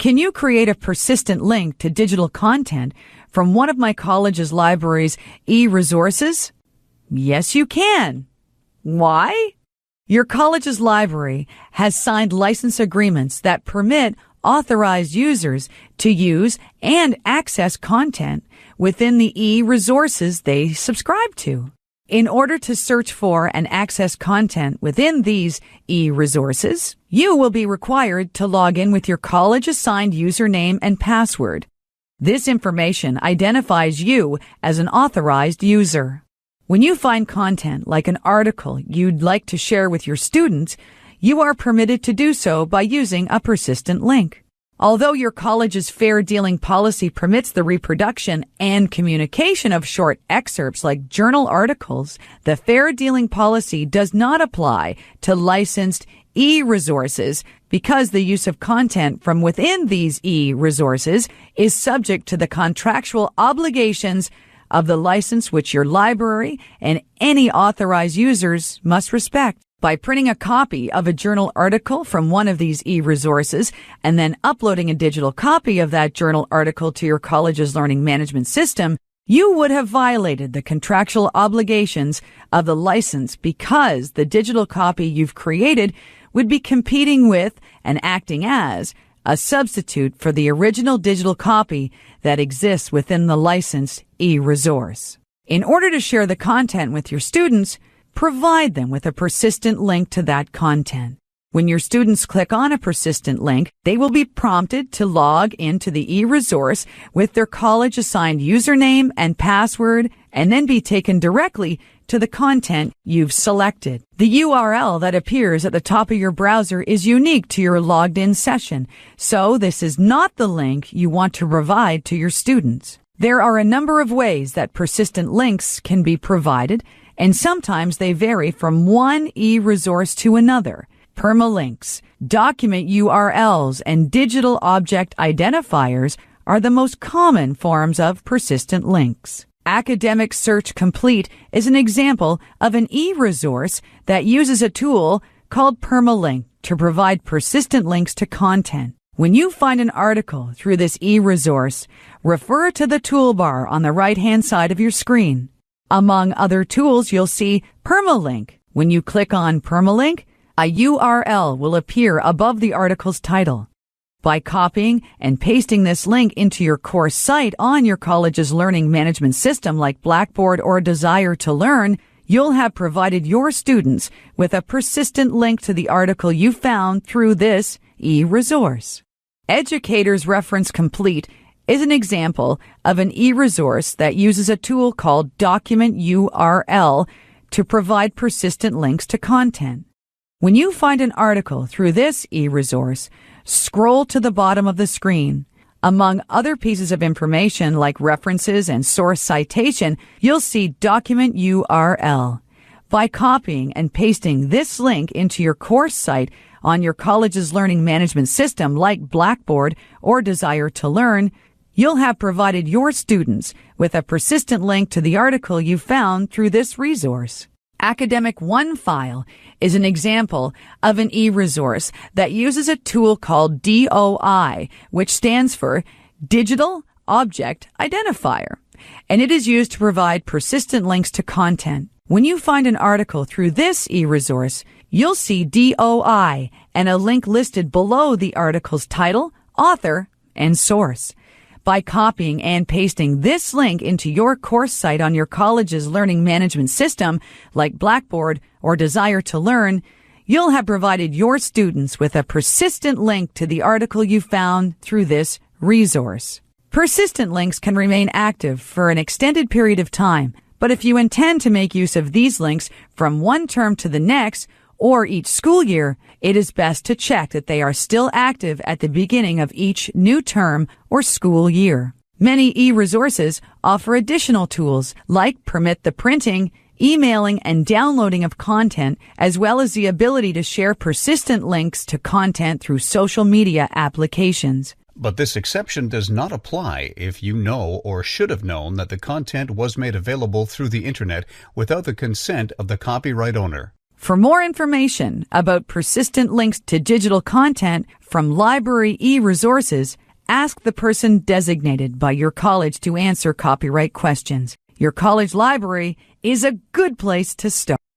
Can you create a persistent link to digital content from one of my college's library's eResources? Yes, you can. Why? Your college's library has signed license agreements that permit authorized users to use and access content within the eResources they subscribe to. In order to search for and access content within these eResources, you will be required to log in with your college-assigned username and password. This information identifies you as an authorized user. When you find content like an article you'd like to share with your students, you are permitted to do so by using a persistent link. Although your college's fair dealing policy permits the reproduction and communication of short excerpts like journal articles, the fair dealing policy does not apply to licensed eResources because the use of content from within these eResources is subject to the contractual obligations of the license which your library and any authorized users must respect. By printing a copy of a journal article from one of these eResources and then uploading a digital copy of that journal article to your college's learning management system, you would have violated the contractual obligations of the license because the digital copy you've created would be competing with and acting as a substitute for the original digital copy that exists within the licensed eResource. In order to share the content with your students, provide them with a persistent link to that content. When your students click on a persistent link, they will be prompted to log into the eResource with their college-assigned username and password and then be taken directly to the content you've selected. The URL that appears at the top of your browser is unique to your logged-in session, so this is not the link you want to provide to your students. There are a number of ways that persistent links can be provided, and sometimes they vary from one eResource to another. Permalinks, document URLs, and digital object identifiers are the most common forms of persistent links. Academic Search Complete is an example of an eResource that uses a tool called permalink to provide persistent links to content. When you find an article through this eResource, refer to the toolbar on the right-hand side of your screen. Among other tools, you'll see Permalink. When you click on Permalink, a URL will appear above the article's title. By copying and pasting this link into your course site on your college's learning management system like Blackboard or Desire to Learn, you'll have provided your students with a persistent link to the article you found through this eResource. Educators Reference Complete is an example of an eResource that uses a tool called Document URL to provide persistent links to content. When you find an article through this eResource, scroll to the bottom of the screen. Among other pieces of information like references and source citation, you'll see Document URL. By copying and pasting this link into your course site on your college's learning management system like Blackboard or Desire to Learn, you'll have provided your students with a persistent link to the article you found through this resource. Academic OneFile is an example of an eResource that uses a tool called DOI, which stands for Digital Object Identifier, and it is used to provide persistent links to content. When you find an article through this eResource, you'll see DOI and a link listed below the article's title, author, and source. By copying and pasting this link into your course site on your college's learning management system, like Blackboard or Desire to Learn, you'll have provided your students with a persistent link to the article you found through this resource. Persistent links can remain active for an extended period of time, but if you intend to make use of these links from one term to the next, or each school year, it is best to check that they are still active at the beginning of each new term or school year. Many eResources offer additional tools like permit the printing, emailing, and downloading of content, as well as the ability to share persistent links to content through social media applications. But this exception does not apply if you know or should have known that the content was made available through the Internet without the consent of the copyright owner. For more information about persistent links to digital content from library eResources, ask the person designated by your college to answer copyright questions. Your college library is a good place to start.